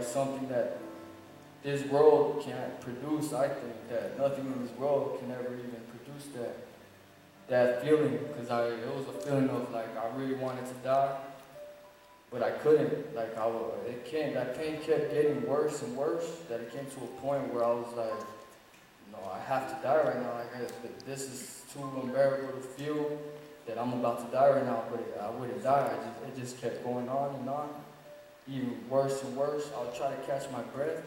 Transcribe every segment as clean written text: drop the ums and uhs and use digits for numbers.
like something that this world can't produce. I think that nothing in this world can ever even produce that feeling, because it was a feeling of like I really wanted to die, but I couldn't. Like that pain kept getting worse and worse. That it came to a point where I was like, no, I have to die right now. Like this is too unbearable to feel that I'm about to die right now. But I wouldn't die. It just kept going on and on, even worse and worse. I would try to catch my breath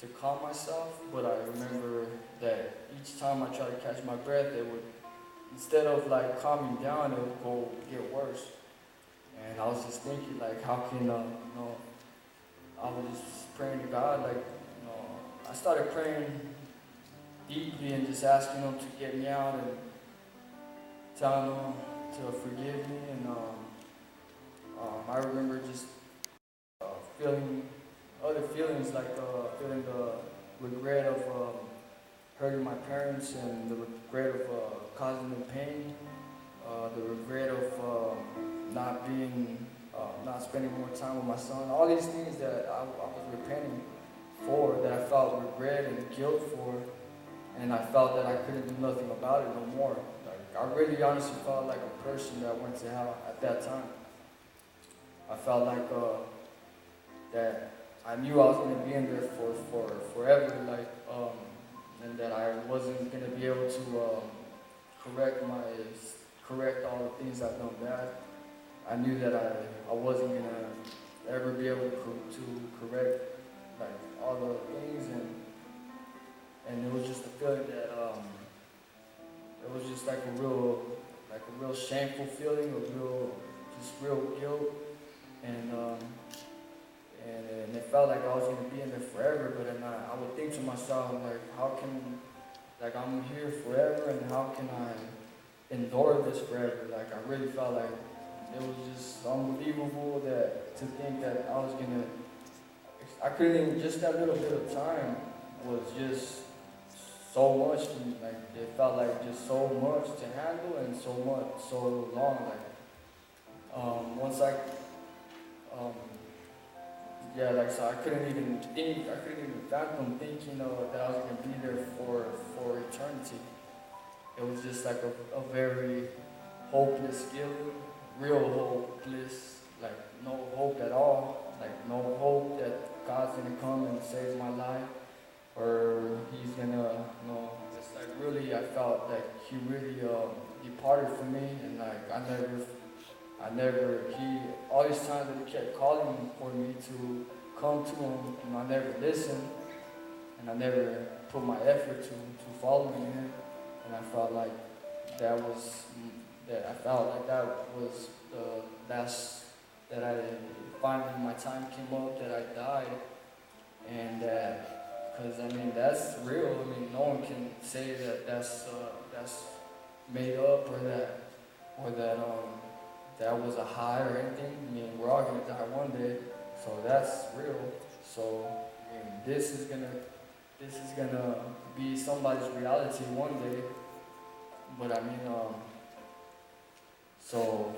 to calm myself, but I remember that each time I tried to catch my breath, it would, instead of like calming down, it would go get worse. And I was just thinking, like, how can, I was just praying to God, like, I started praying deeply and just asking Him to get me out and telling Him to forgive me. And I remember just feeling other feelings, like feeling the regret of hurting my parents and the regret of causing them pain, the regret of not spending more time with my son. All these things that I was repenting for, that I felt regret and guilt for, and I felt that I couldn't do nothing about it no more. Like I really honestly felt like a person that went to hell at that time. I felt like that I knew I was going to be in there for forever, like, and that I wasn't going to be able to correct all the things I've done bad. I knew that I wasn't going to ever be able to correct like all the things, and it was just a feeling that it was just like a real shameful feeling, real guilt, and it felt like I was going to be in there forever. But then I would think to myself, like, like I'm here forever, and how can I endure this forever? Like I really felt like it was just unbelievable to think that I couldn't even, just that little bit of time was just so much to me. Like it felt like just so much to handle and so long. Like once so I couldn't even fathom thinking that I was gonna be there for eternity. It was just like a very hopeless feeling, real hopeless, like no hope at all, like no hope that God's gonna come and save my life, or He's gonna, just like really, I felt like He really departed from me, and like all these times that He kept calling for me to come to Him, and I never listened, and I never put my effort to following Him, and I felt like that was the last, that I finally, my time came up, that I died, and because I mean that's real. I mean no one can say that that's made up, or that was a high or anything. I mean we're all gonna die one day, so that's real. So I mean this is gonna be somebody's reality one day. But I mean so